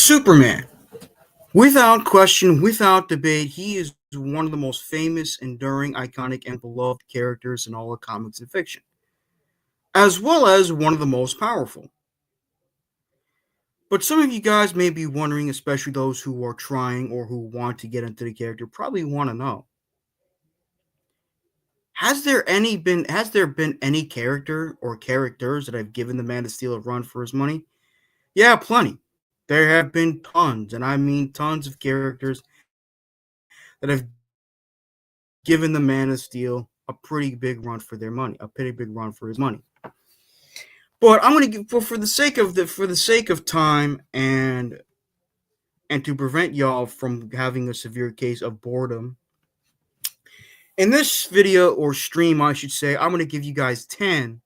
Superman. Without question, without debate, he is one of the most famous, enduring, iconic, and beloved characters in all of comics and fiction, as well as one of the most powerful. But some of you guys may be wondering, especially those who are trying or who want to get into the character, probably want to know: has there been any character or characters that have given the Man of Steel a run for his money? Yeah, plenty. There have been tons, and I mean tons of characters that have given the Man of Steel a pretty big run for their money, a pretty big run for his money. But I'm gonna give, for the sake of time and to prevent y'all from having a severe case of boredom, in this video or stream, I should say, I'm gonna give you guys 10.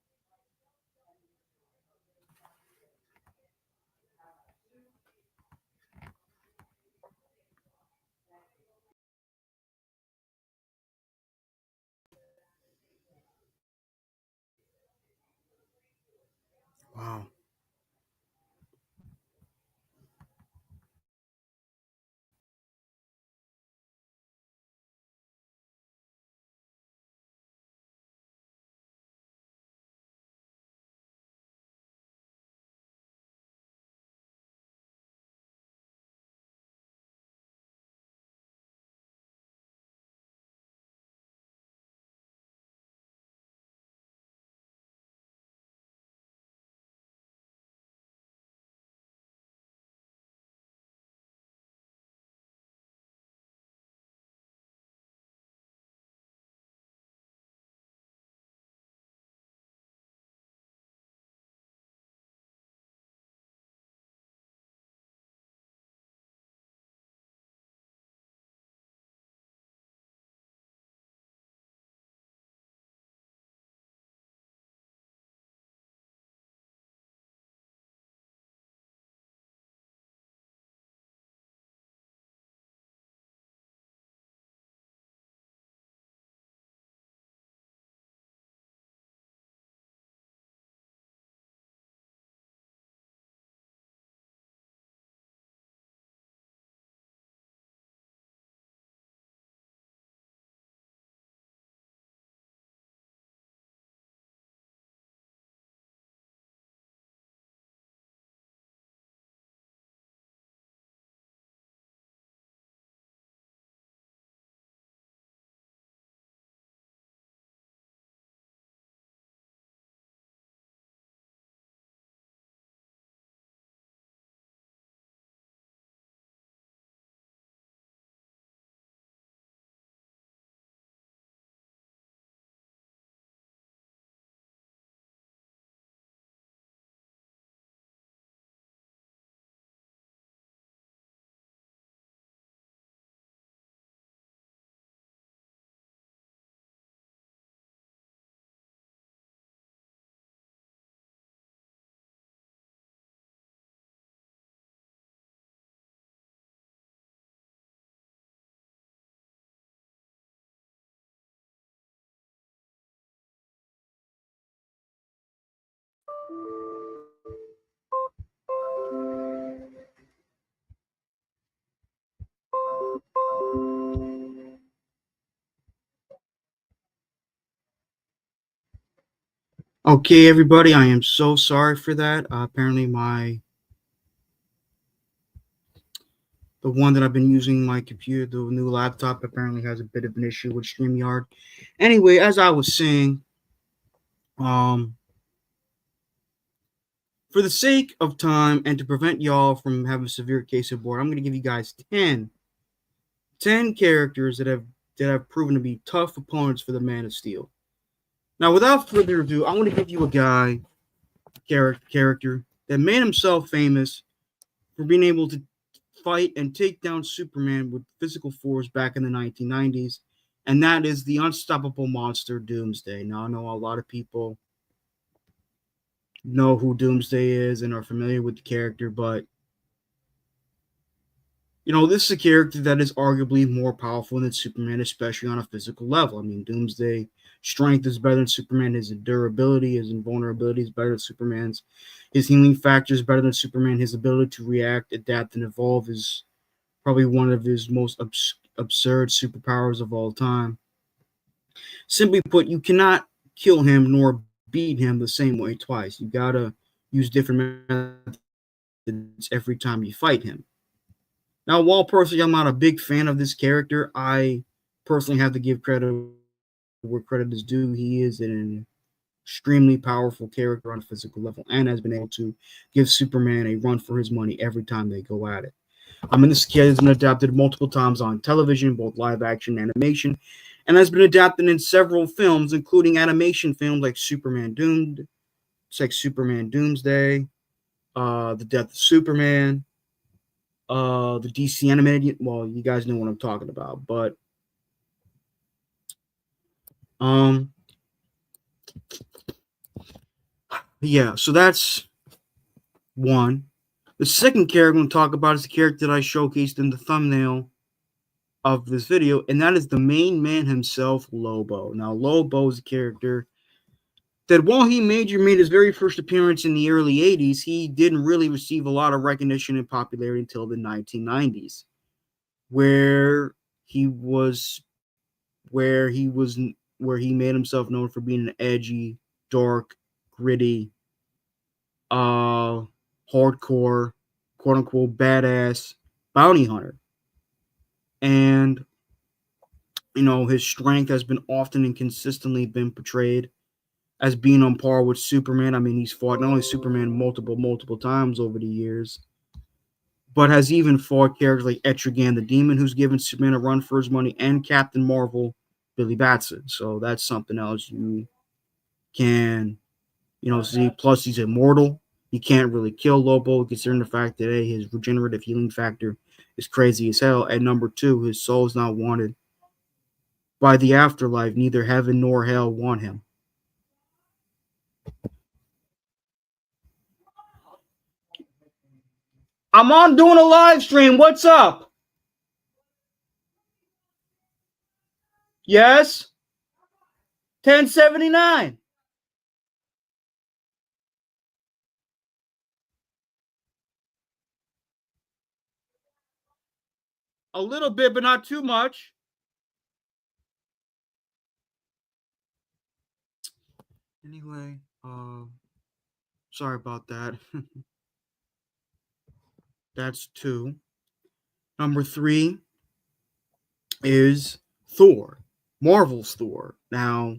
Wow. Okay, everybody, I am so sorry for that. Apparently, the one that I've been using, my computer, the new laptop, apparently has a bit of an issue with StreamYard. Anyway, as I was saying, um, for the sake of time and to prevent y'all from having a severe case of boredom, I'm going to give you guys 10 characters that have proven to be tough opponents for the Man of Steel. Now, without further ado, I want to give you a character that made himself famous for being able to fight and take down Superman with physical force back in the 1990s, and that is the unstoppable monster Doomsday. Now, I know a lot of people know who Doomsday is and are familiar with the character, but This is a character that is arguably more powerful than Superman, especially on a physical level. I mean, Doomsday strength is better than Superman. His durability, his invulnerability is better than Superman's. His healing factor is better than Superman. His ability to react, adapt, and evolve is probably one of his most absurd superpowers of all time. Simply put, you cannot kill him nor beat him the same way twice. You gotta use different methods every time you fight him. Now, while personally I'm not a big fan of this character, I personally have to give credit where credit is due. He is an extremely powerful character on a physical level and has been able to give Superman a run for his money every time they go at it. This character has been adapted multiple times on television, both live action and animation, and has been adapted in several films, including animation films like Superman Doomed, it's like Superman Doomsday, The Death of Superman, the DC animated. Well, you guys know what I'm talking about, but um, yeah. So that's one. The second character I'm going to talk about is the character that I showcased in the thumbnail of this video, and that is the main man himself, Lobo. Now, Lobo is a character that while he made his very first appearance in the early 80s, he didn't really receive a lot of recognition and popularity until the 1990s, where he was where he was where he made himself known for being an edgy, dark, gritty, uh hardcore, quote unquote badass bounty hunter. And his strength has been often and consistently been portrayed as being on par with Superman. I mean, he's fought not only Superman multiple times over the years, but has even fought characters like Etrigan the Demon, who's given Superman a run for his money, and Captain Marvel, Billy Batson. So that's something else you can, see. Plus, he's immortal. You can't really kill Lobo, considering the fact that his regenerative healing factor is crazy as hell. And number two, his soul is not wanted by the afterlife. Neither heaven nor hell want him. I'm on doing a live stream. What's up? Yes? 1079. A little bit, but not too much. Anyway, sorry about that. That's two. Number three is Thor, Marvel's Thor. Now,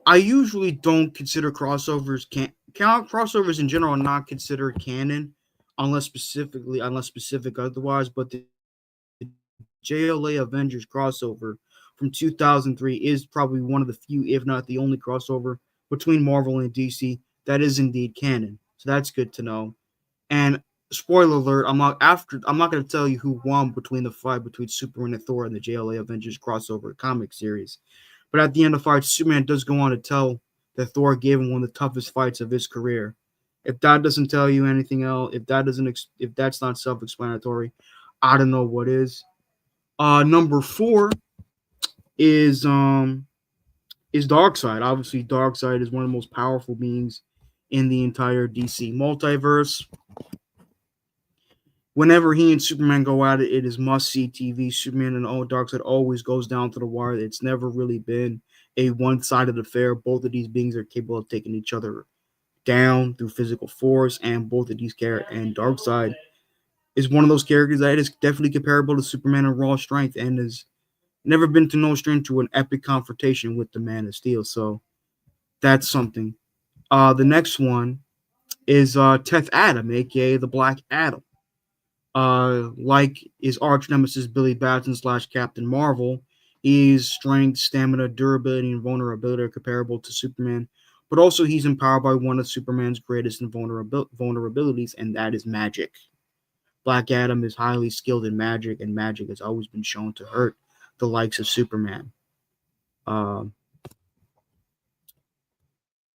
I usually don't consider crossovers in general are not considered canon unless specific otherwise. But the JLA Avengers crossover from 2003 is probably one of the few, if not the only crossover between Marvel and DC that is indeed canon. So that's good to know. And spoiler alert, I'm not going to tell you who won between the fight between Superman and Thor and the JLA Avengers crossover comic series. But at the end of the fight, Superman does go on to tell that Thor gave him one of the toughest fights of his career. If that doesn't tell you anything else, if that's not self-explanatory, I don't know what is. Number four is um is Darkseid. Obviously, Darkseid is one of the most powerful beings in the entire DC multiverse. Whenever he and Superman go at it, it is must see TV. Superman and Darkseid always goes down to the wire. It's never really been a one sided affair. Both of these beings are capable of taking each other down through physical force, and both of these characters and Darkseid is one of those characters that is definitely comparable to Superman in raw strength and has never been to no strength to an epic confrontation with the Man of Steel. So that's something. The next one is Teth Adam, aka the Black Adam. Like his arch nemesis Billy Batson slash Captain Marvel, his strength, stamina, durability, and vulnerability are comparable to Superman, but also he's empowered by one of Superman's greatest vulnerabilities, and that is magic. Black Adam is highly skilled in magic, and magic has always been shown to hurt the likes of Superman. Uh,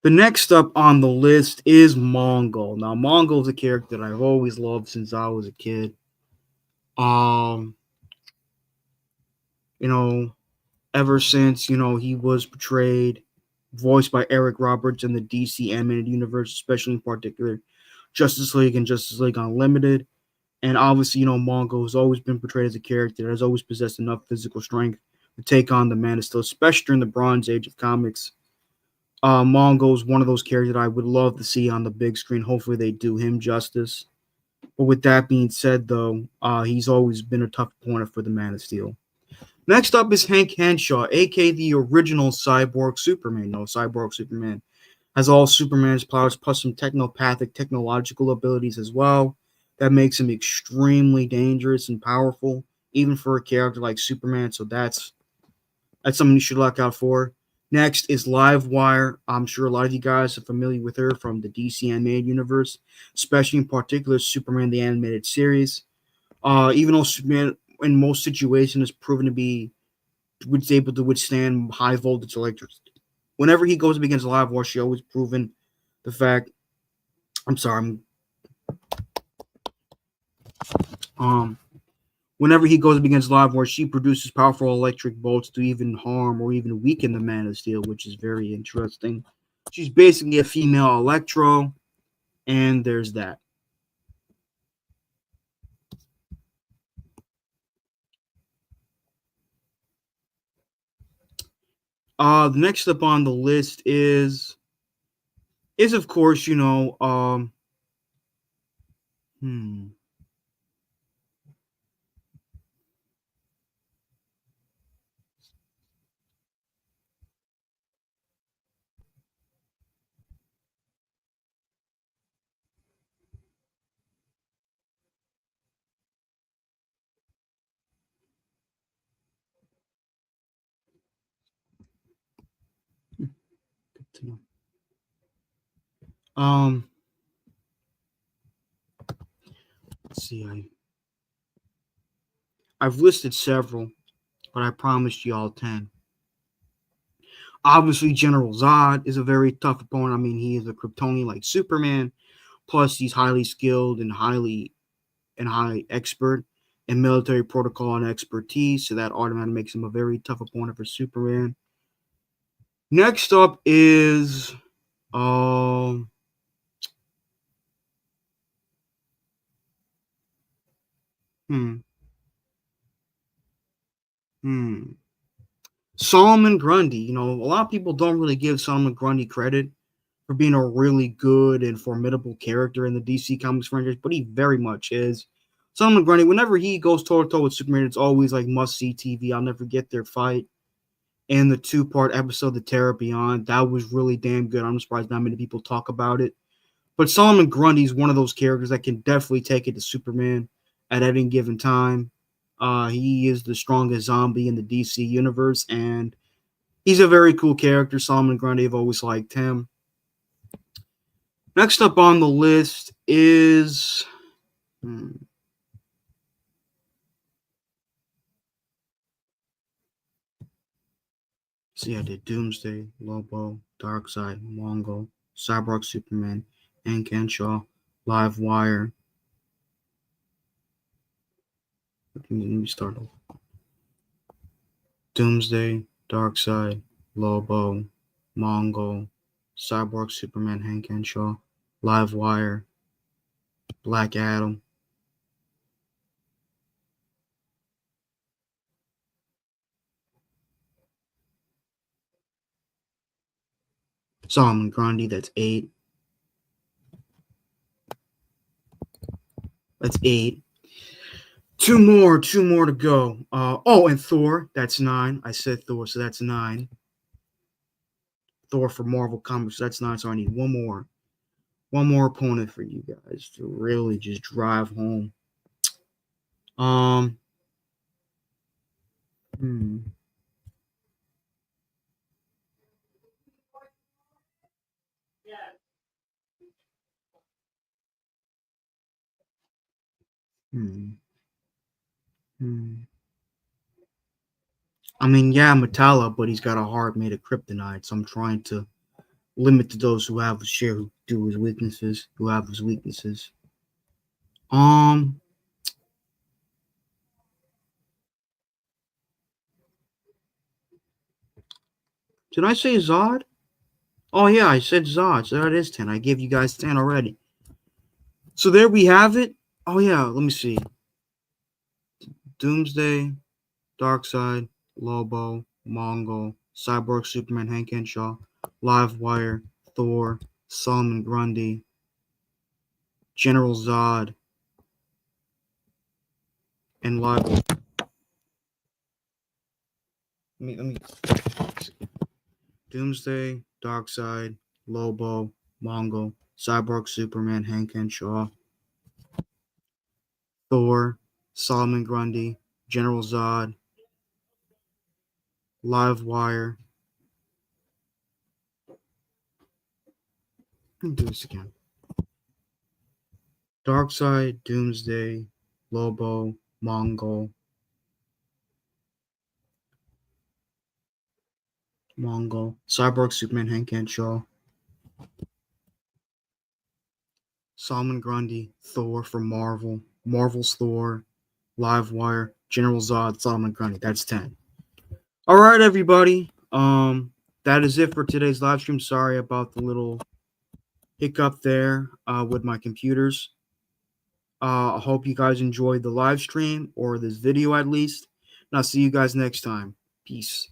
the next up on the list is Mongol. Now, Mongol is a character that I've always loved since I was a kid. Um, you know, ever since he was portrayed, voiced by Eric Roberts in the DC animated universe, especially in particular Justice League and Justice League Unlimited. And obviously, Mongo has always been portrayed as a character that has always possessed enough physical strength to take on the Man of Steel, especially during the Bronze Age of comics. Mongo is one of those characters that I would love to see on the big screen. Hopefully, they do him justice. But with that being said, though, he's always been a tough opponent for the Man of Steel. Next up is Hank Henshaw, aka the original Cyborg Superman. No, Cyborg Superman has all Superman's powers plus some technopathic technological abilities as well. That makes him extremely dangerous and powerful, even for a character like Superman. So that's something you should look out for. Next is Livewire. I'm sure a lot of you guys are familiar with her from the DC animated universe, especially in particular Superman the animated series. Even though Superman in most situations is proven to be was able to withstand high voltage electricity. Whenever he goes up against Livewire, she always proven the fact. I'm sorry. Um, Whenever he goes up against Livewire, she produces powerful electric bolts to even harm or even weaken the Man of Steel, which is very interesting. She's basically a female Electro, and there's that. The next up on the list is of course hmm, good to know. Um, let's see. I've listed several, but I promised you all 10. Obviously, General Zod is a very tough opponent. I mean, he is a Kryptonian like Superman. Plus, he's highly skilled and high expert in military protocol and expertise, so that automatically makes him a very tough opponent for Superman. Next up is um hmm hmm Solomon Grundy. A lot of people don't really give Solomon Grundy credit for being a really good and formidable character in the DC Comics franchise, but he very much is. Solomon Grundy, whenever he goes toe to toe with Superman, it's always like must see TV. I'll never forget their fight in the two-part episode, The Terror Beyond. That was really damn good. I'm surprised not many people talk about it. But Solomon Grundy is one of those characters that can definitely take it to Superman at any given time. He is the strongest zombie in the DC universe, and he's a very cool character. Solomon Grundy, I've always liked him. Next up on the list is see, I did Doomsday, Lobo, Darkseid, Mongol, Cyborg Superman, and Kenshaw, Live Wire. Let me start over. Doomsday, Darkseid, Lobo, Mongol, Cyborg Superman, Hank Henshaw, Live Wire, Black Adam. Solomon Grundy, that's eight. That's eight. Two more to go. And Thor, that's nine. I said Thor, so that's nine. Thor for Marvel Comics, so that's nine. So I need one more opponent for you guys to really just drive home. Um, hmm, hmm, hmm. I mean, yeah, Metallo, but he's got a heart made of kryptonite, so I'm trying to limit to those who have a share who do his weaknesses, who have his weaknesses. Um, Did I say Zod? Oh yeah, I said Zod, so that is 10. I gave you guys 10 already. So there we have it. Oh yeah, let me see. Doomsday, Darkseid, Lobo, Mongol, Cyborg Superman Hank Henshaw, Livewire, Thor, Solomon Grundy, General Zod, and Live. Let me Doomsday, Darkseid, Lobo, Mongol, Cyborg Superman Hank Henshaw, Thor, Solomon Grundy, General Zod, Livewire. Let me do this again. Darkseid, Doomsday, Lobo, Mongol, Cyborg Superman Hank Henshaw, Solomon Grundy, Thor from Marvel, Marvel's Thor, Livewire, General Zod, Solomon Grundy. That's 10. All right, everybody. That is it for today's live stream. Sorry about the little hiccup there with my computers. I hope you guys enjoyed the live stream or this video at least. And I'll see you guys next time. Peace.